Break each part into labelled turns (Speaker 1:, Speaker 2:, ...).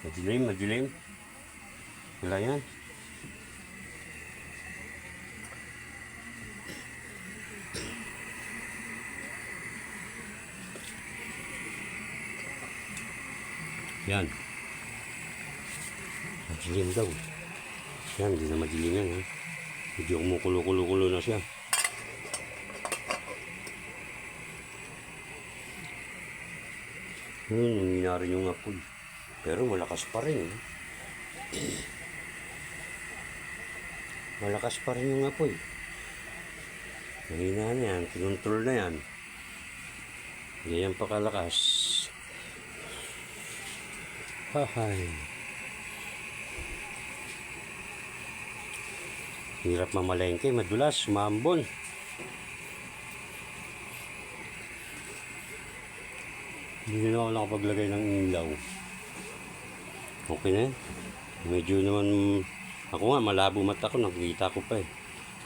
Speaker 1: Madilim, madilim. Wala yan. Yan. Madilim daw. Yan, hindi na madilim yan. Eh. Medyo kumukulo-kulo-kulo na siya. Nangyina rin yung apoy. Pero malakas pa rin. Eh. Malakas pa rin yung apoy. Nangyina na yan. Kinontrol na yan. Hindi yan pakalakas. Hahay. Hirap mamalengke, madulas, maambon. Hindi na ako nakapaglagay ng ilaw. Okay na yan. Medyo naman, ako nga malabo mata ko, nakikita ko pa eh.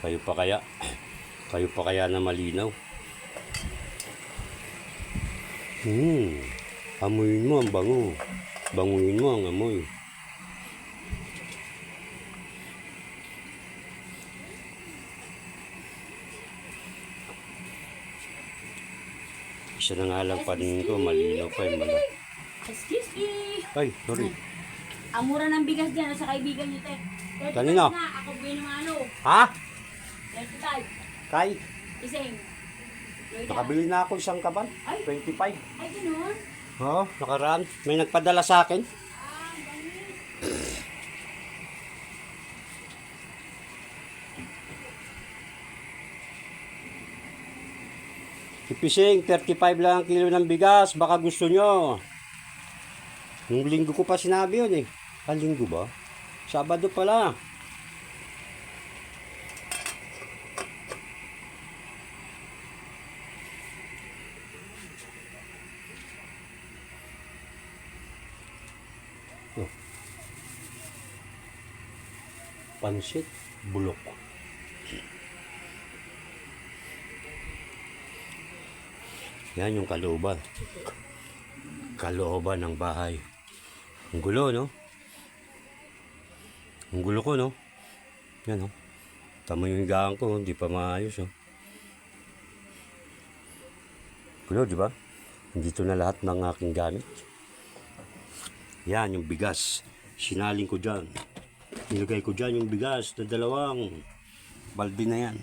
Speaker 1: Kayo pa kaya na malinaw. Amuyin mo ang bango. Banguin mo ang amoy. Isa na nga lang panin ko, malinaw pa yung mala.
Speaker 2: Excuse me.
Speaker 1: Ay, sorry.
Speaker 2: Ang mura ng bigas dyan sa kaibigan niyo, te. 35
Speaker 1: Kanino?
Speaker 2: na, ako binumano.
Speaker 1: Ha?
Speaker 2: 35.
Speaker 1: Kay?
Speaker 2: Ising.
Speaker 1: Nakabili na ako isang kaban.
Speaker 2: Ay.
Speaker 1: 25.
Speaker 2: Ay, ganun.
Speaker 1: Oo, nakaraan. May nagpadala sa akin.
Speaker 2: Ah, ganun.
Speaker 1: Ipising, 35 lang ang kilo ng bigas. Baka gusto nyo. Nung linggo ko pa sinabi yun eh. Linggo ba? Sabado pala. Oh. Pansit, bulok. Yan yung kalooban. Kalooban ng bahay. Ang gulo, no? Ang gulo ko, no? Yan, no? Tama yung higaan ko, hindi pa maayos, no? Gulo, di ba? Dito na lahat ng aking gamit. Yan, yung bigas. Sinaling ko dyan. Nilagay ko dyan yung bigas na dalawang balde na yan.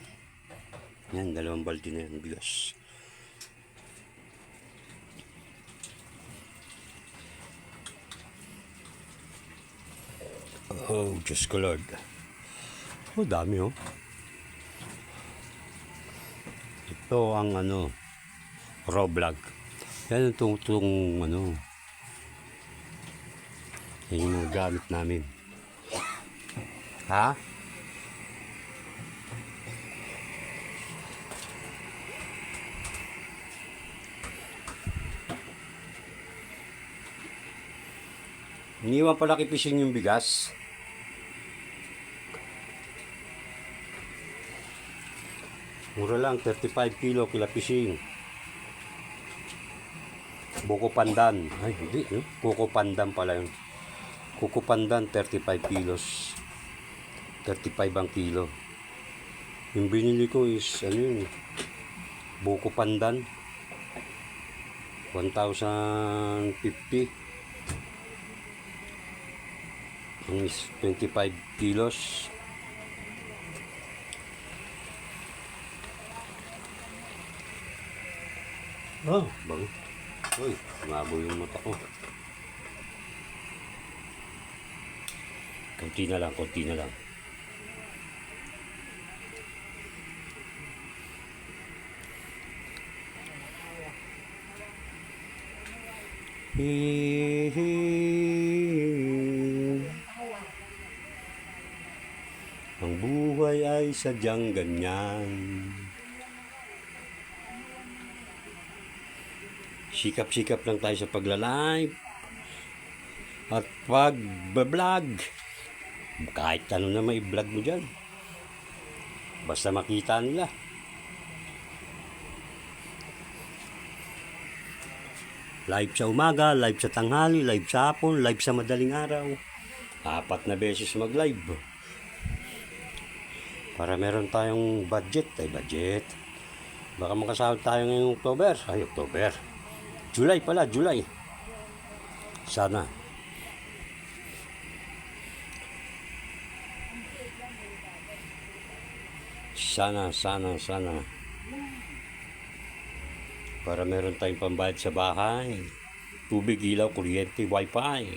Speaker 1: Yan, dalawang balde na yan, bigas. Oh, Diyos ko Lord. Oh, dami oh. Ito ang raw vlog. Yan itong yan yung mga gamit namin. Ha? Iniwan pala kipising yung bigas. Mura lang, 35 kilo kilapising. Buko pandan. Ay, hindi. Kuko pandan pala yun. Kuko pandan, 35 kilos. 35 ang kilo. Yung binili ko is, buko pandan. 1,050. Ang is 25 kilos. Oh, bago. Uy, umabo yung mata ko. Kunti na lang, kunti na lang. Ang buhay ay sadyang ganyan. Sikap-sikap lang tayo sa pagla-live at pag-vlog. Kahit ano na may vlog mo dyan. Basta makita nila. Live sa umaga, live sa tanghali, live sa hapon, live sa madaling araw. 4 na beses mag-live. Para meron tayong budget. Baka makasahod tayo ngayong October. October. July pala, July. Sana. Sana. Para meron tayong pambayad sa bahay. Tubig, ilaw, kuryente, wifi.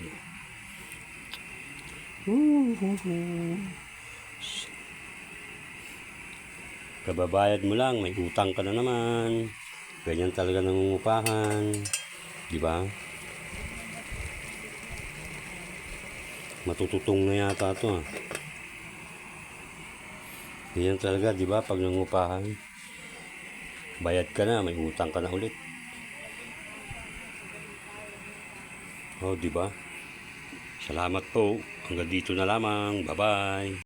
Speaker 1: Kababayad mo lang, may utang ka na naman. Ganyan talaga nangungupahan. Di ba? Matututong na yata ito. Ganyan talaga, di ba? Pag nangungupahan, bayad ka na, may utang ka na ulit. Oh, di ba? Salamat po. Hanggang dito na lamang. Bye-bye.